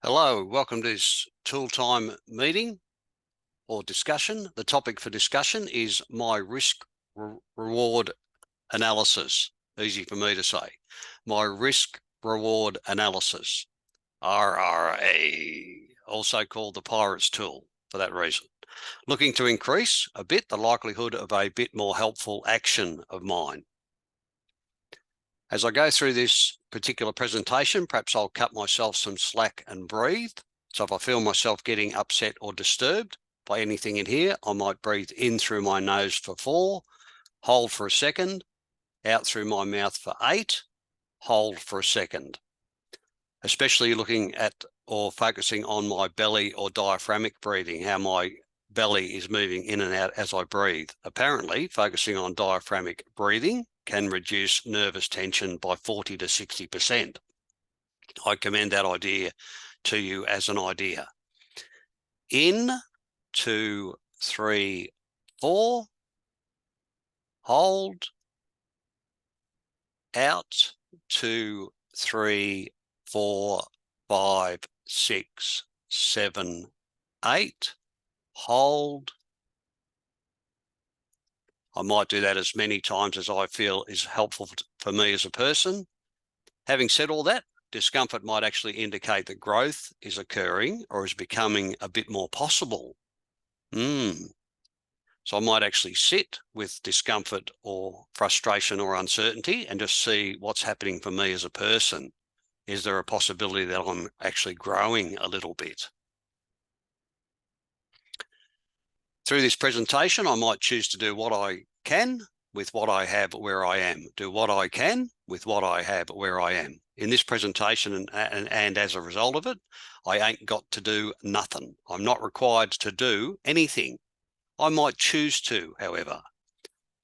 Hello, welcome to this tool time meeting or discussion. The topic for discussion is my risk reward analysis. Easy for me to say. My risk reward analysis, RRA, also called the Pirate's Tool for that reason. Looking to increase a bit the likelihood of a bit more helpful action of mine. As I go through this particular presentation, perhaps I'll cut myself some slack and breathe. So if I feel myself getting upset or disturbed by anything in here, I might breathe in through my nose for 4, hold for a second, out through my mouth for 8, hold for a second. Especially looking at or focusing on my belly or diaphragmic breathing, how my belly is moving in and out as I breathe. Apparently, focusing on diaphragmic breathing can reduce nervous tension by 40 to 60%. I commend that idea to you as an idea. In, 2, 3, 4. Hold. Out. 2, 3, 4, 5, 6, 7, 8. Hold. I might do that as many times as I feel is helpful for me as a person. Having said all that, discomfort might actually indicate that growth is occurring or is becoming a bit more possible. So I might actually sit with discomfort or frustration or uncertainty and just see what's happening for me as a person. Is there a possibility that I'm actually growing a little bit? Through this presentation, I might choose to do what I can with what I have where I am. Do what I can with what I have where I am. In this presentation and as a result of it, I ain't got to do nothing. I'm not required to do anything. I might choose to, however.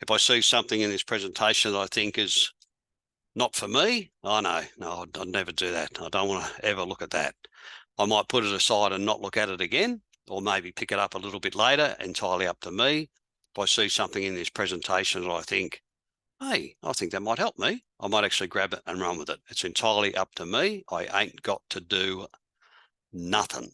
If I see something in this presentation that I think is not for me, no, I'd never do that. I don't want to ever look at that. I might put it aside and not look at it again, or maybe pick it up a little bit later, entirely up to me. If I see something in this presentation that I think, hey, I think that might help me, I might actually grab it and run with it. It's entirely up to me. I ain't got to do nothing.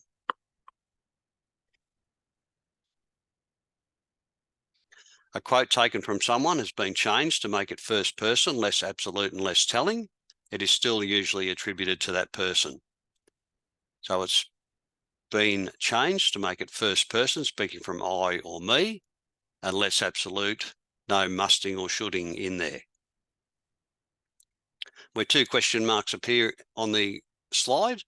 A quote taken from someone has been changed to make it first person, less absolute and less telling. It is still usually attributed to that person. So it's been changed to make it first person, speaking from I or me, and less absolute, no musting or shoulding in there. Where 2 question marks appear on the slide,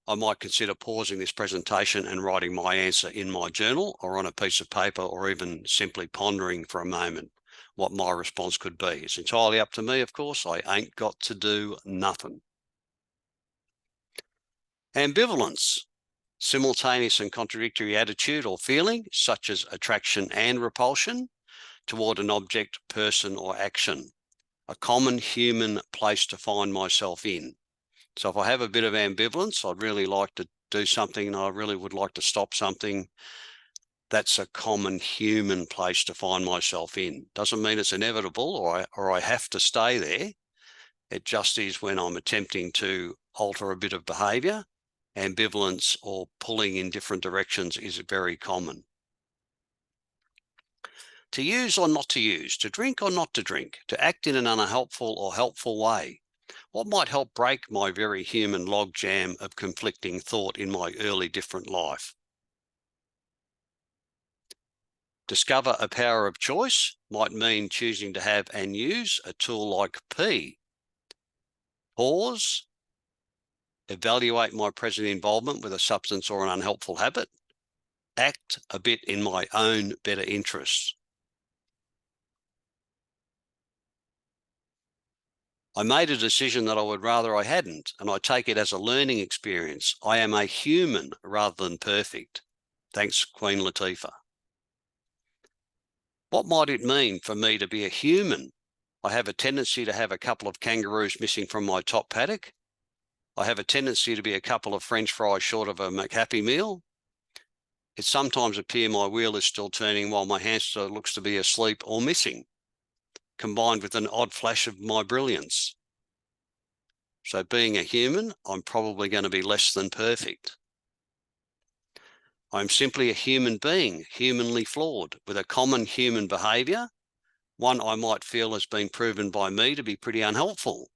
I might consider pausing this presentation and writing my answer in my journal or on a piece of paper, or even simply pondering for a moment what my response could be. It's entirely up to me, of course. I ain't got to do nothing. Ambivalence, simultaneous and contradictory attitude or feeling, such as attraction and repulsion toward an object, person, or action. A common human place to find myself in. So if I have a bit of ambivalence, I'd really like to do something and I really would like to stop something, that's a common human place to find myself in. Doesn't mean it's inevitable or I have to stay there. It just is when I'm attempting to alter a bit of behaviour. Ambivalence or pulling in different directions is very common. To use or not to use, to drink or not to drink, to act in an unhelpful or helpful way. What might help break my very human logjam of conflicting thought in my early different life? Discover a power of choice might mean choosing to have and use a tool like P. Pause. Evaluate my present involvement with a substance or an unhelpful habit. Act a bit in my own better interests. I made a decision that I would rather I hadn't, and I take it as a learning experience. I am a human rather than perfect. Thanks, Queen Latifah. What might it mean for me to be a human? I have a tendency to have a couple of kangaroos missing from my top paddock. I have a tendency to be a couple of French fries short of a McHappy meal. It sometimes appears my wheel is still turning while my hamster looks to be asleep or missing, combined with an odd flash of my brilliance. So being a human, I'm probably going to be less than perfect. I'm simply a human being, humanly flawed, with a common human behaviour, one I might feel has been proven by me to be pretty unhelpful.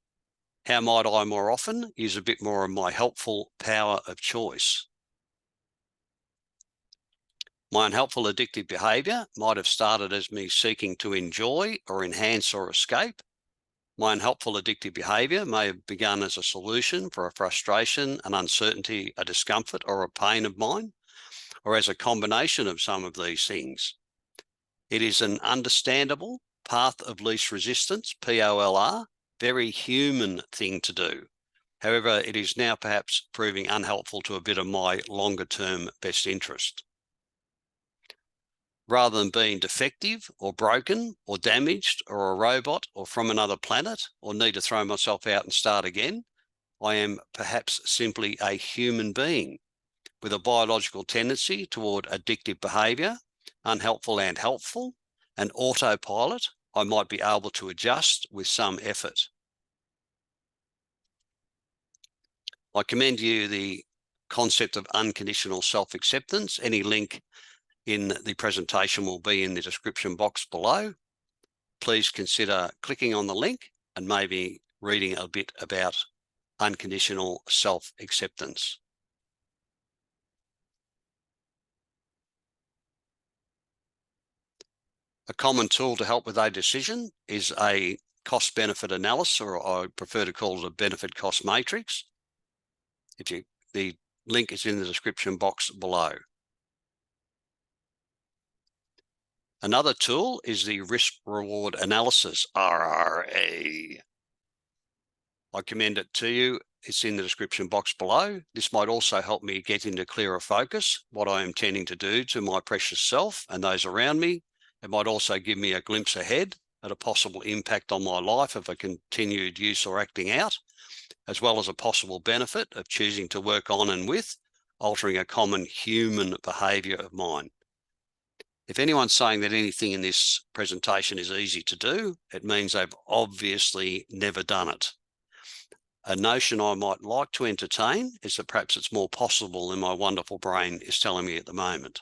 How might I more often use a bit more of my helpful power of choice? My unhelpful addictive behaviour might have started as me seeking to enjoy or enhance or escape. My unhelpful addictive behaviour may have begun as a solution for a frustration, an uncertainty, a discomfort or a pain of mine, or as a combination of some of these things. It is an understandable path of least resistance, POLR, very human thing to do. However, it is now perhaps proving unhelpful to a bit of my longer-term best interest. Rather than being defective or broken or damaged or a robot or from another planet or need to throw myself out and start again, I am perhaps simply a human being with a biological tendency toward addictive behaviour, unhelpful and helpful, and autopilot I might be able to adjust with some effort. I commend you the concept of unconditional self-acceptance. Any link in the presentation will be in the description box below. Please consider clicking on the link and maybe reading a bit about unconditional self-acceptance. A common tool to help with a decision is a cost-benefit analysis, or I prefer to call it a benefit-cost matrix. The link is in the description box below. Another tool is the risk-reward analysis, RRA. I commend it to you. It's in the description box below. This might also help me get into clearer focus, what I am intending to do to my precious self and those around me. It might also give me a glimpse ahead at a possible impact on my life of a continued use or acting out, as well as a possible benefit of choosing to work on and with, altering a common human behaviour of mine. If anyone's saying that anything in this presentation is easy to do, it means they've obviously never done it. A notion I might like to entertain is that perhaps it's more possible than my wonderful brain is telling me at the moment.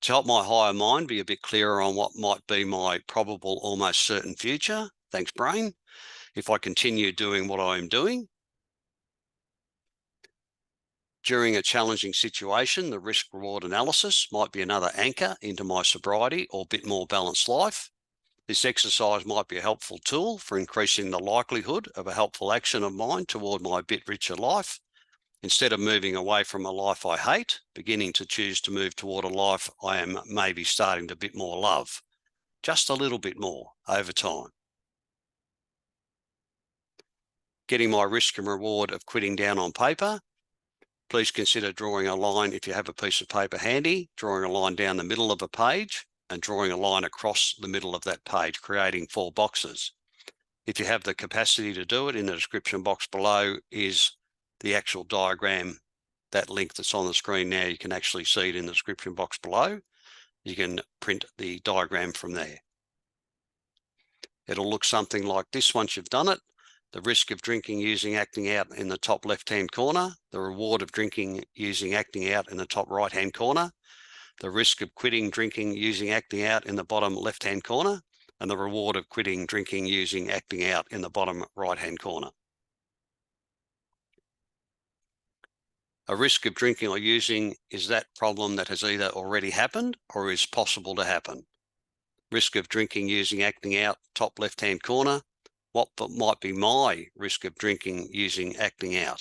To help my higher mind be a bit clearer on what might be my probable, almost certain future, thanks brain, if I continue doing what I am doing. During a challenging situation, the risk-reward analysis might be another anchor into my sobriety or bit more balanced life. This exercise might be a helpful tool for increasing the likelihood of a helpful action of mine toward my bit richer life. Instead of moving away from a life I hate, beginning to choose to move toward a life I am maybe starting to bit more love, just a little bit more over time. Getting my risk and reward of quitting down on paper. Please consider drawing a line if you have a piece of paper handy, drawing a line down the middle of a page and drawing a line across the middle of that page, creating 4 boxes. If you have the capacity to do it, in the description box below is the actual diagram, that link that's on the screen now. You can actually see it in the description box below. You can print the diagram from there. It'll look something like this once you've done it. The risk of drinking, using, acting out in the top left-hand corner, the reward of drinking, using, acting out in the top right-hand corner, the risk of quitting, drinking, using, acting out in the bottom left-hand corner, and the reward of quitting, drinking, using, acting out in the bottom right-hand corner. A risk of drinking or using is that problem that has either already happened or is possible to happen. Risk of drinking, using, acting out, top left-hand corner. What might be my risk of drinking, using, acting out?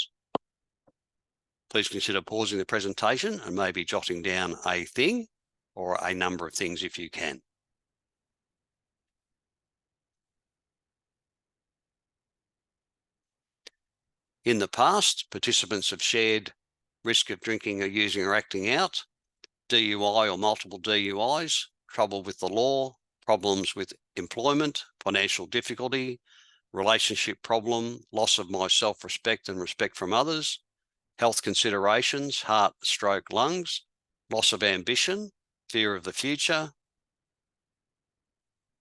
Please consider pausing the presentation and maybe jotting down a thing or a number of things if you can. In the past, participants have shared risk of drinking or using or acting out, DUI or multiple DUIs, trouble with the law, problems with employment, financial difficulty, relationship problem, loss of my self-respect and respect from others, health considerations, heart, stroke, lungs, loss of ambition, fear of the future.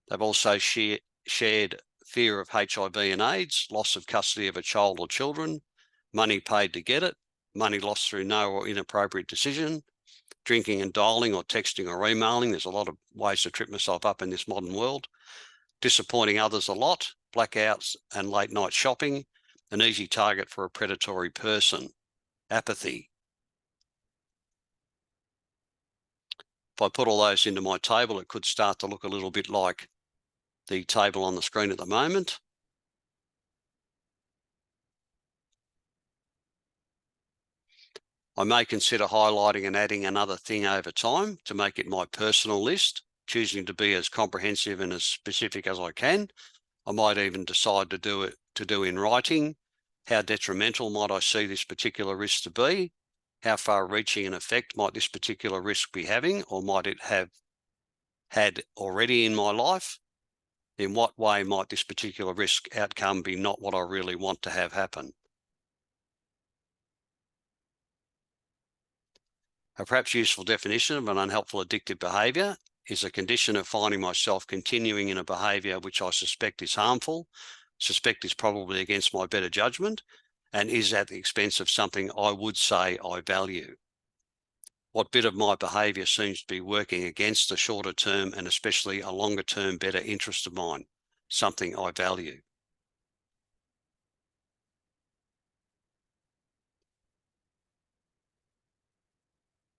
They've also shared fear of HIV and AIDS, loss of custody of a child or children, money paid to get it, money lost through no or inappropriate decision, drinking and dialing or texting or emailing. There's a lot of ways to trip myself up in this modern world. Disappointing others a lot, blackouts and late night shopping, an easy target for a predatory person, apathy. If I put all those into my table, it could start to look a little bit like the table on the screen at the moment. I may consider highlighting and adding another thing over time to make it my personal list, choosing to be as comprehensive and as specific as I can. I might even decide to do in writing. How detrimental might I see this particular risk to be? How far-reaching an effect might this particular risk be having, or might it have had already in my life? In what way might this particular risk outcome be not what I really want to have happen? A perhaps useful definition of an unhelpful addictive behaviour is a condition of finding myself continuing in a behaviour which I suspect is harmful, suspect is probably against my better judgment, and is at the expense of something I would say I value. What bit of my behaviour seems to be working against a shorter term and especially a longer term better interest of mine, something I value.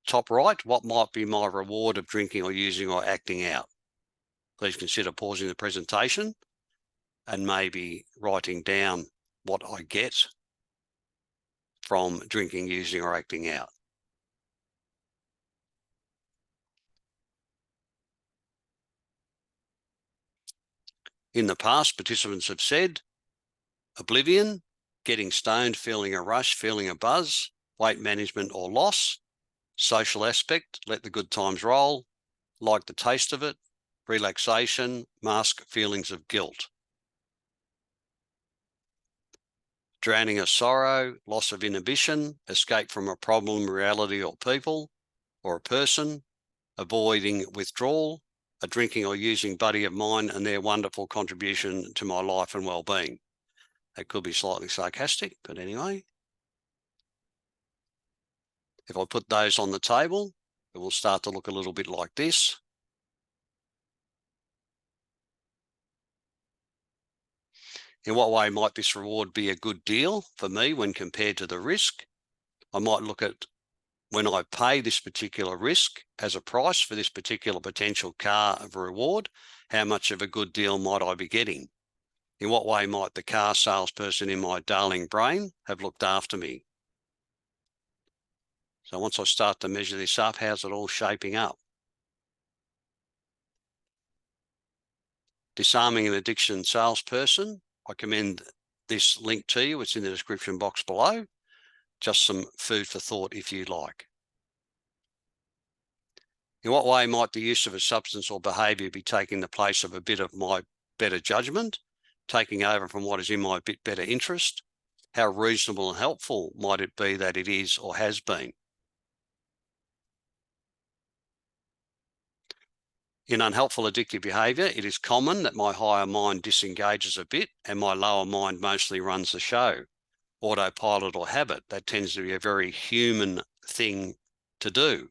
Top right, what might be my reward of drinking or using or acting out? Please consider pausing the presentation and maybe writing down what I get from drinking, using or acting out. In the past, participants have said oblivion, getting stoned, feeling a rush, feeling a buzz, weight management or loss, social aspect, let the good times roll, like the taste of it, relaxation, mask feelings of guilt. Drowning of sorrow, loss of inhibition, escape from a problem, reality or people, or a person, avoiding withdrawal, a drinking or using buddy of mine and their wonderful contribution to my life and well-being. That could be slightly sarcastic, but anyway. If I put those on the table, it will start to look a little bit like this. In what way might this reward be a good deal for me when compared to the risk? I might look at when I pay this particular risk as a price for this particular potential car of reward, how much of a good deal might I be getting? In what way might the car salesperson in my darling brain have looked after me? So once I start to measure this up, how's it all shaping up? Disarming an addiction salesperson. I commend this link to you. It's in the description box below. Just some food for thought if you like. In what way might the use of a substance or behaviour be taking the place of a bit of my better judgment, taking over from what is in my bit better interest? How reasonable and helpful might it be that it is or has been? In unhelpful addictive behaviour, it is common that my higher mind disengages a bit and my lower mind mostly runs the show. Autopilot or habit, that tends to be a very human thing to do.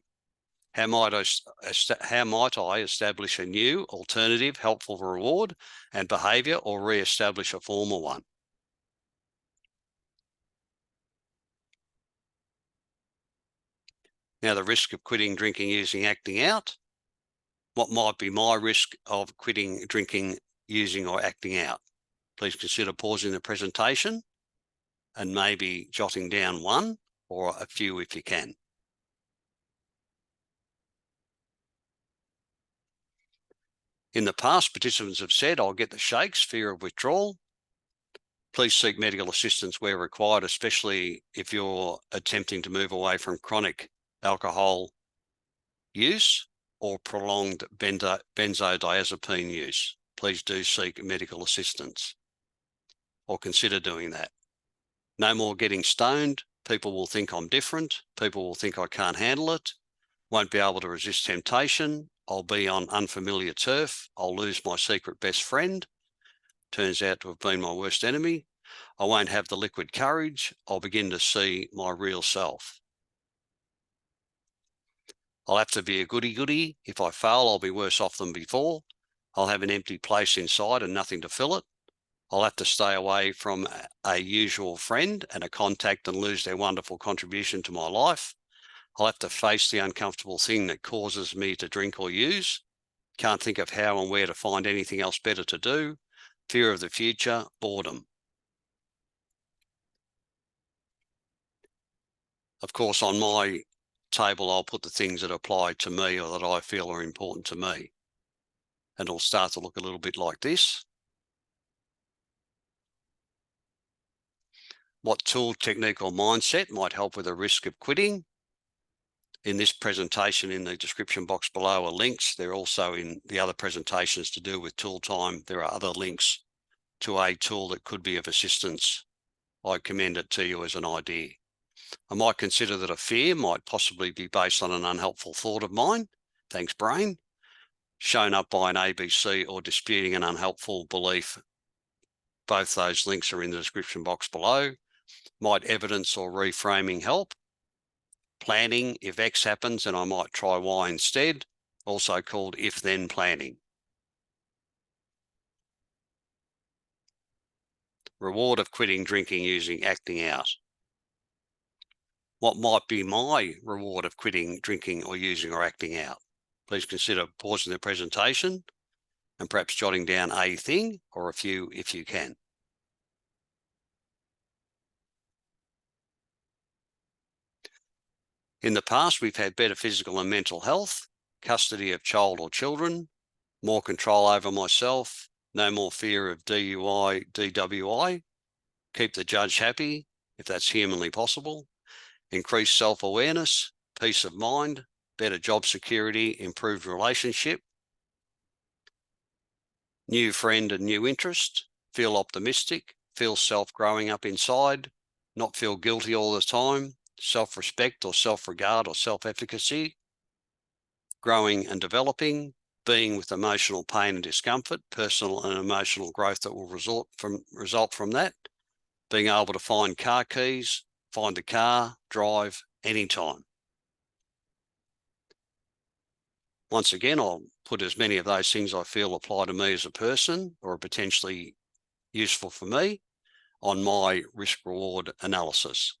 How might I establish a new, alternative, helpful reward and behaviour or re-establish a former one? Now, the risk of quitting, drinking, using, acting out. What might be my risk of quitting, drinking, using or acting out? Please consider pausing the presentation and maybe jotting down one or a few if you can. In the past, participants have said, I'll get the shakes, fear of withdrawal. Please seek medical assistance where required, especially if you're attempting to move away from chronic alcohol use or prolonged benzodiazepine use. Please do seek medical assistance or consider doing that. No more getting stoned. People will think I'm different. People will think I can't handle it. Won't be able to resist temptation. I'll be on unfamiliar turf. I'll lose my secret best friend. turns out to have been my worst enemy. I won't have the liquid courage. I'll begin to see my real self. I'll have to be a goody-goody. If I fail, I'll be worse off than before. I'll have an empty place inside and nothing to fill it. I'll have to stay away from a usual friend and a contact and lose their wonderful contribution to my life. I'll have to face the uncomfortable thing that causes me to drink or use. Can't think of how and where to find anything else better to do. Fear of the future, boredom. Of course, on my table, I'll put the things that apply to me or that I feel are important to me. And it'll start to look a little bit like this. What tool, technique, or mindset might help with a risk of quitting? In this presentation, in the description box below are links. They're also in the other presentations to do with tool time. There are other links to a tool that could be of assistance. I commend it to you as an idea. I might consider that a fear might possibly be based on an unhelpful thought of mine, thanks brain, shown up by an ABC or disputing an unhelpful belief. Both those links are in the description box below. Might evidence or reframing help? Planning, if X happens, then I might try Y instead, also called if-then planning. Reward of quitting drinking using acting out. What might be my reward of quitting drinking or using or acting out? Please consider pausing the presentation and perhaps jotting down a thing or a few if you can. In the past, we've had better physical and mental health, custody of child or children, more control over myself, no more fear of DUI, DWI, keep the judge happy, if that's humanly possible, increased self-awareness, peace of mind, better job security, improved relationship, new friend and new interest, feel optimistic, feel self growing up inside, not feel guilty all the time, self-respect or self-regard or self-efficacy, growing and developing, being with emotional pain and discomfort, personal and emotional growth that will result from that, being able to find car keys, find a car, drive anytime. Once again, I'll put as many of those things I feel apply to me as a person or are potentially useful for me on my risk-reward analysis.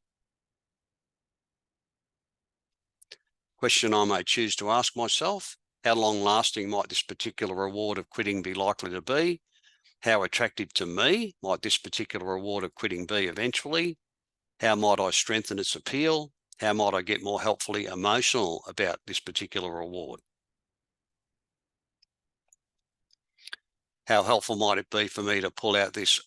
Question I may choose to ask myself: how long-lasting might this particular reward of quitting be likely to be? How attractive to me might this particular reward of quitting be eventually? How might I strengthen its appeal? How might I get more helpfully emotional about this particular reward? How helpful might it be for me to pull out this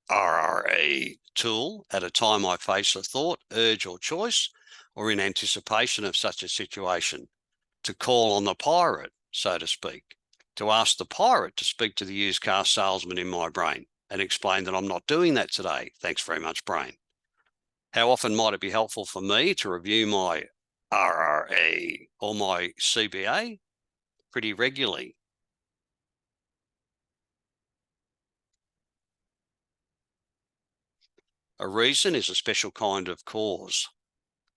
RRE tool at a time I face a thought, urge, or choice, or in anticipation of such a situation, to call on the pirate, so to speak, to ask the pirate to speak to the used car salesman in my brain and explain that I'm not doing that today. Thanks very much, brain. How often might it be helpful for me to review my RRE or my CBA? Pretty regularly. A reason is a special kind of cause.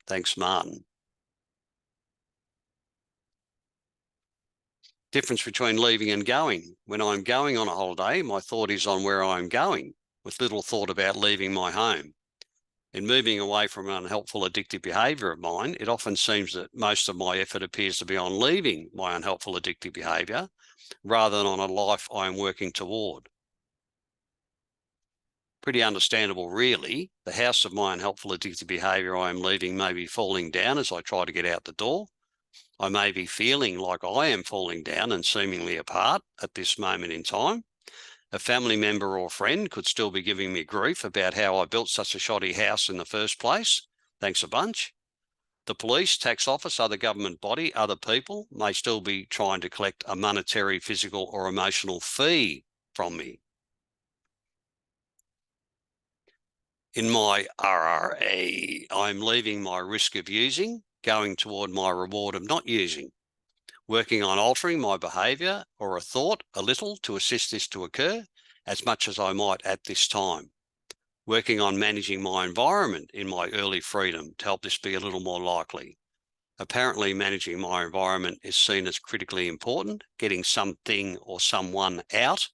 Thanks, Martin. Difference between leaving and going. When I'm going on a holiday, my thought is on where I'm going, with little thought about leaving my home. In moving away from an unhelpful addictive behaviour of mine, it often seems that most of my effort appears to be on leaving my unhelpful addictive behaviour rather than on a life I am working toward. Pretty understandable, really. The house of my unhelpful addictive behaviour I am leaving may be falling down as I try to get out the door. I may be feeling like I am falling down and seemingly apart at this moment in time. A family member or friend could still be giving me grief about how I built such a shoddy house in the first place. Thanks a bunch. The police, tax office, other government body, other people may still be trying to collect a monetary, physical, or emotional fee from me. In my RRA, I'm leaving my risk of using, going toward my reward of not using, working on altering my behaviour or a thought a little to assist this to occur, as much as I might at this time. Working on managing my environment in my early freedom to help this be a little more likely. Apparently, managing my environment is seen as critically important, getting something or someone out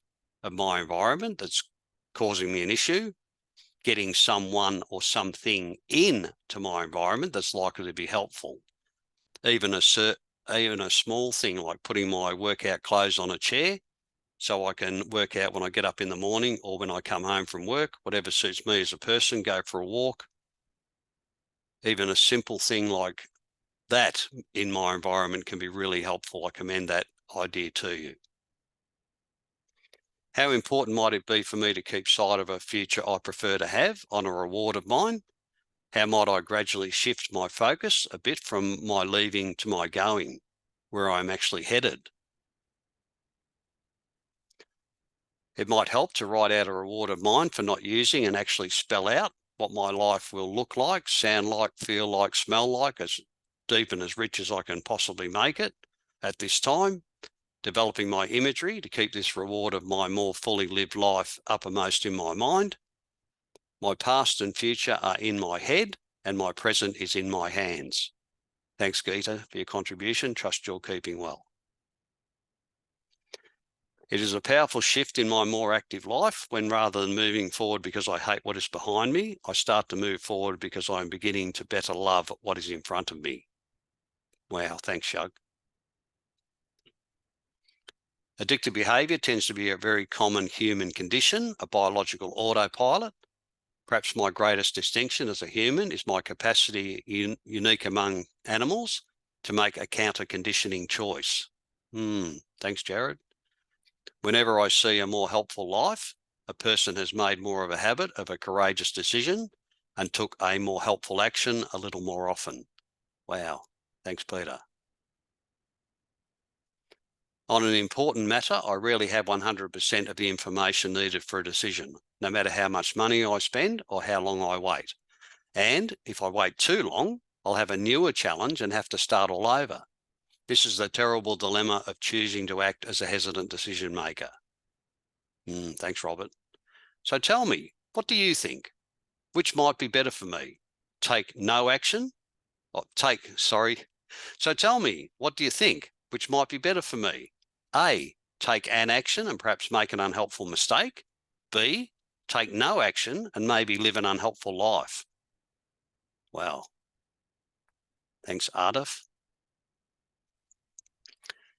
of my environment that's causing me an issue, getting someone or something into my environment that's likely to be helpful. Even a small thing like putting my workout clothes on a chair so I can work out when I get up in the morning or when I come home from work, whatever suits me as a person, go for a walk. Even a simple thing like that in my environment can be really helpful. I commend that idea to you. How important might it be for me to keep sight of a future I prefer to have on a reward of mine? How might I gradually shift my focus a bit from my leaving to my going, where I'm actually headed? It might help to write out a reward of mine for not using and actually spell out what my life will look like, sound like, feel like, smell like, as deep and as rich as I can possibly make it at this time. Developing my imagery to keep this reward of my more fully lived life uppermost in my mind. My past and future are in my head, and my present is in my hands. Thanks, Geeta, for your contribution. Trust you're keeping well. It is a powerful shift in my more active life when, rather than moving forward because I hate what is behind me, I start to move forward because I'm beginning to better love what is in front of me. Wow, thanks, HughK. Addictive behaviour tends to be a very common human condition, a biological autopilot. Perhaps my greatest distinction as a human is my capacity, unique among animals, to make a counter-conditioning choice. Thanks, Jared. Whenever I see a more helpful life, a person has made more of a habit of a courageous decision and took a more helpful action a little more often. Wow. Thanks, Peter. On an important matter, I rarely have 100% of the information needed for a decision, no matter how much money I spend or how long I wait. And if I wait too long, I'll have a newer challenge and have to start all over. This is the terrible dilemma of choosing to act as a hesitant decision maker. Thanks, Robert. So tell me, what do you think? Which might be better for me? Take no action? So tell me, what do you think? Which might be better for me? A, take an action and perhaps make an unhelpful mistake. B, take no action and maybe live an unhelpful life. Wow. Thanks, Ardif.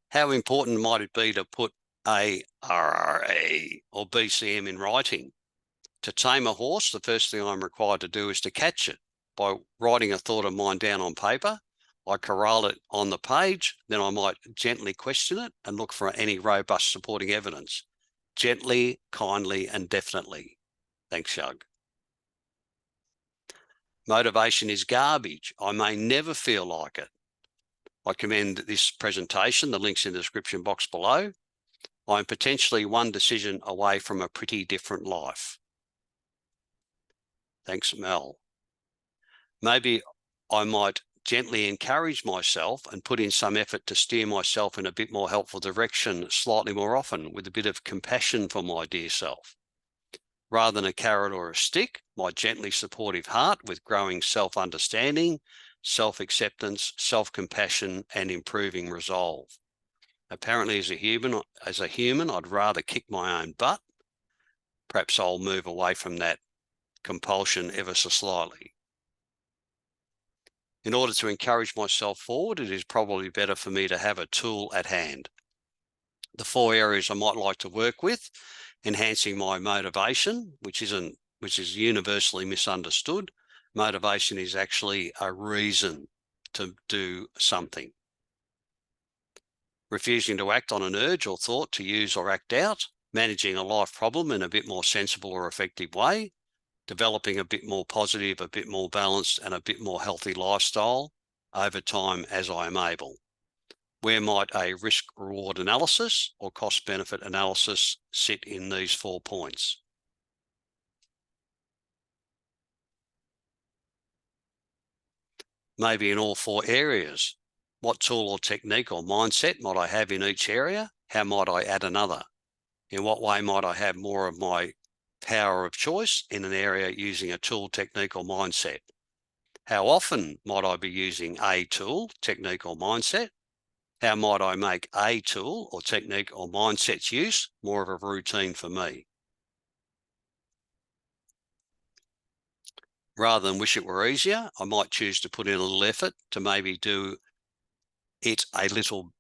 How important might it be to put a RRA or BCM in writing? To tame a horse, the first thing I'm required to do is to catch it. By writing a thought of mine down on paper, I corral it on the page, then I might gently question it and look for any robust supporting evidence. Gently, kindly, and definitely. Thanks, HughK. Motivation is garbage. I may never feel like it. I commend this presentation. The link's in the description box below. I'm potentially one decision away from a pretty different life. Thanks, Mel. Maybe I might gently encourage myself and put in some effort to steer myself in a bit more helpful direction slightly more often with a bit of compassion for my dear self. Rather than a carrot or a stick, my gently supportive heart with growing self-understanding, self-acceptance, self-compassion, and improving resolve. Apparently, as a human, I'd rather kick my own butt. Perhaps I'll move away from that compulsion ever so slightly. In order to encourage myself forward, it is probably better for me to have a tool at hand. The 4 areas I might like to work with: enhancing my motivation, which is universally misunderstood. Motivation is actually a reason to do something. Refusing to act on an urge or thought to use or act out. Managing a life problem in a bit more sensible or effective way. Developing a bit more positive, a bit more balanced, and a bit more healthy lifestyle over time as I am able. Where might a risk-reward analysis or cost-benefit analysis sit in these 4 points? Maybe in all 4 areas. What tool or technique or mindset might I have in each area? How might I add another? In what way might I have more of my power of choice in an area using a tool, technique, or mindset? How often might I be using a tool, technique, or mindset? How might I make a tool or technique or mindset's use more of a routine for me? Rather than wish it were easier, I might choose to put in a little effort to maybe do it a little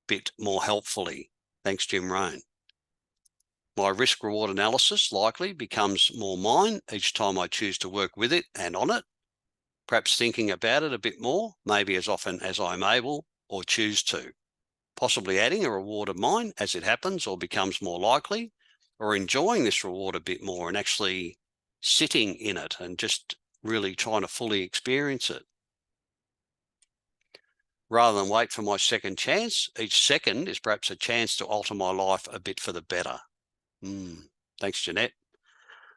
bit more helpfully. Thanks, Jim Rohn. My risk-reward analysis likely becomes more mine each time I choose to work with it and on it, perhaps thinking about it a bit more, maybe as often as I'm able or choose to, possibly adding a reward of mine as it happens or becomes more likely, or enjoying this reward a bit more and actually sitting in it and just really trying to fully experience it. Rather than wait for my second chance, each second is perhaps a chance to alter my life a bit for the better. Thanks, Jeanette.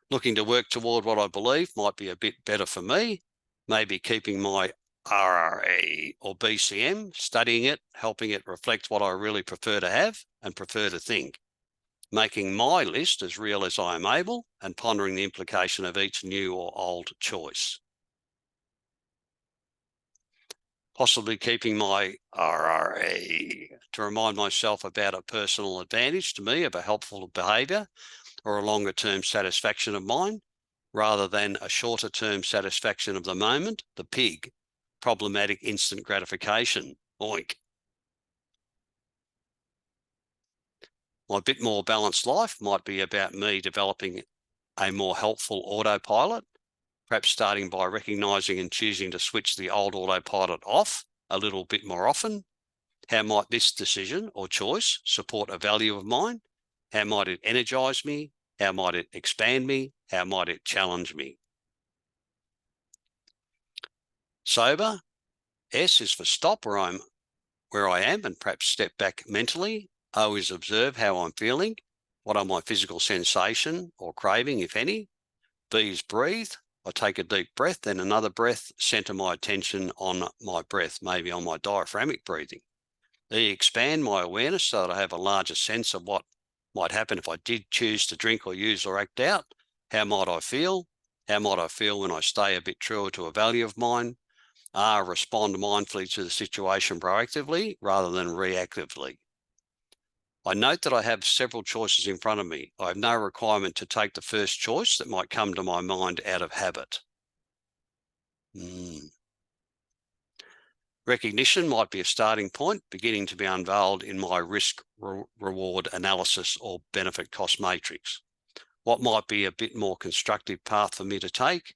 Looking to work toward what I believe might be a bit better for me, maybe keeping my RRE or BCM, studying it, helping it reflect what I really prefer to have and prefer to think, making my list as real as I am able and pondering the implication of each new or old choice. Possibly keeping my RRE to remind myself about a personal advantage to me of a helpful behaviour or a longer-term satisfaction of mine, rather than a shorter-term satisfaction of the moment, the pig, problematic instant gratification, oink. My bit more balanced life might be about me developing a more helpful autopilot, perhaps starting by recognising and choosing to switch the old autopilot off a little bit more often. How might this decision or choice support a value of mine? How might it energise me? How might it expand me? How might it challenge me? Sober, S is for stop where I am and perhaps step back mentally. O is observe how I'm feeling. What are my physical sensation or craving, if any? B is breathe. I take a deep breath, then another breath, center my attention on my breath, maybe on my diaphragmic breathing. E, expand my awareness so that I have a larger sense of what might happen if I did choose to drink or use or act out. How might I feel? How might I feel when I stay a bit truer to a value of mine? R, respond mindfully to the situation proactively rather than reactively. I note that I have several choices in front of me. I have no requirement to take the first choice that might come to my mind out of habit. Recognition might be a starting point, beginning to be unveiled in my risk-reward analysis or benefit cost matrix. What might be a bit more constructive path for me to take?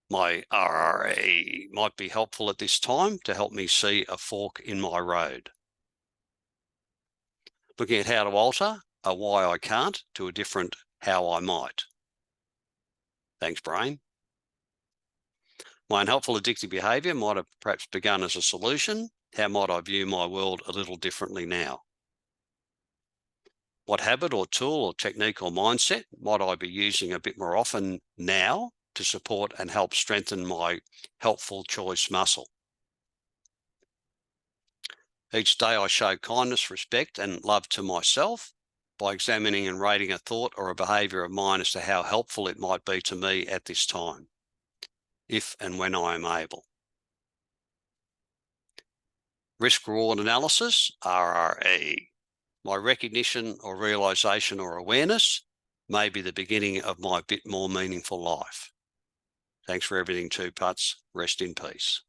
My RRE might be helpful at this time to help me see a fork in my road. Looking at how to alter a why I can't to a different how I might. Thanks, brain. My unhelpful addictive behaviour might have perhaps begun as a solution. How might I view my world a little differently now? What habit or tool or technique or mindset might I be using a bit more often now to support and help strengthen my helpful choice muscle? Each day I show kindness, respect, and love to myself by examining and rating a thought or a behaviour of mine as to how helpful it might be to me at this time, if and when I am able. Risk-reward analysis, RRE. My recognition or realisation or awareness may be the beginning of my bit more meaningful life. Thanks for everything, Two Putts. Rest in peace.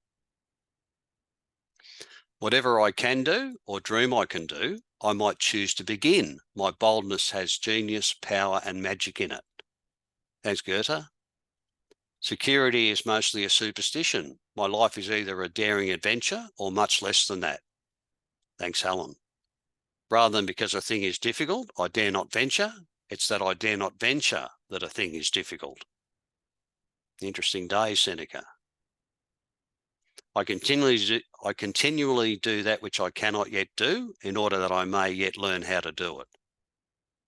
Whatever I can do or dream I can do, I might choose to begin. My boldness has genius, power, and magic in it. Thanks, Goethe. Security is mostly a superstition. My life is either a daring adventure or much less than that. Thanks, Helen. Rather than because a thing is difficult, I dare not venture. It's that I dare not venture that a thing is difficult. Interesting day, Seneca. I continually do that which I cannot yet do in order that I may yet learn how to do it.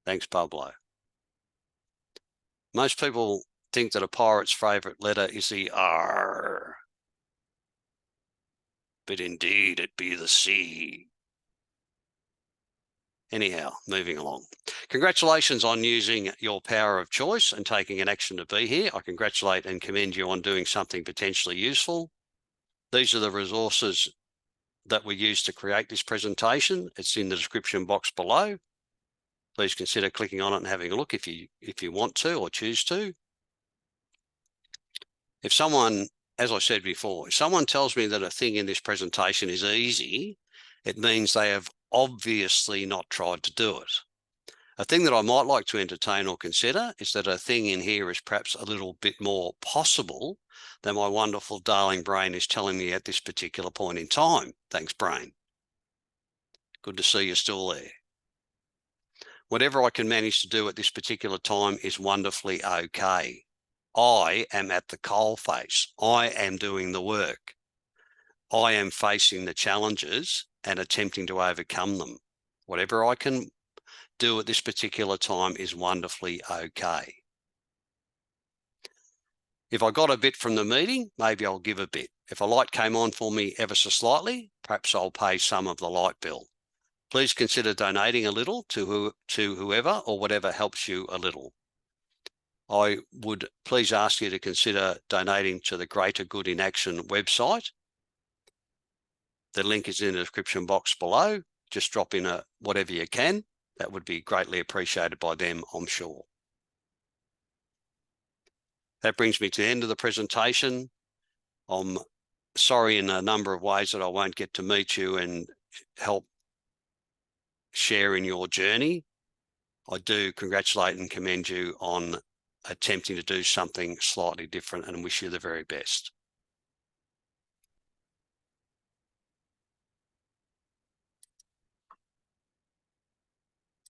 Thanks, Pablo. Most people think that a pirate's favourite letter is the R, but indeed it be the C. Anyhow, moving along. Congratulations on using your power of choice and taking an action to be here. I congratulate and commend you on doing something potentially useful. These are the resources that we used to create this presentation. It's in the description box below. Please consider clicking on it and having a look if you want to or choose to. If someone, as I said before, if someone tells me that a thing in this presentation is easy, it means they have obviously not tried to do it. A thing that I might like to entertain or consider is that a thing in here is perhaps a little bit more possible than my wonderful darling brain is telling me at this particular point in time. Thanks, brain. Good to see you're still there. Whatever I can manage to do at this particular time is wonderfully okay. I am at the coalface. I am doing the work. I am facing the challenges and attempting to overcome them. Whatever I can do at this particular time is wonderfully okay. If I got a bit from the meeting, maybe I'll give a bit. If a light came on for me ever so slightly, perhaps I'll pay some of the light bill. Please consider donating a little to whoever or whatever helps you a little. I would please ask you to consider donating to the Greater Good in Action website. The link is in the description box below. Just drop in whatever you can. That would be greatly appreciated by them, I'm sure. That brings me to the end of the presentation. I'm sorry in a number of ways that I won't get to meet you and help share in your journey. I do congratulate and commend you on attempting to do something slightly different and wish you the very best.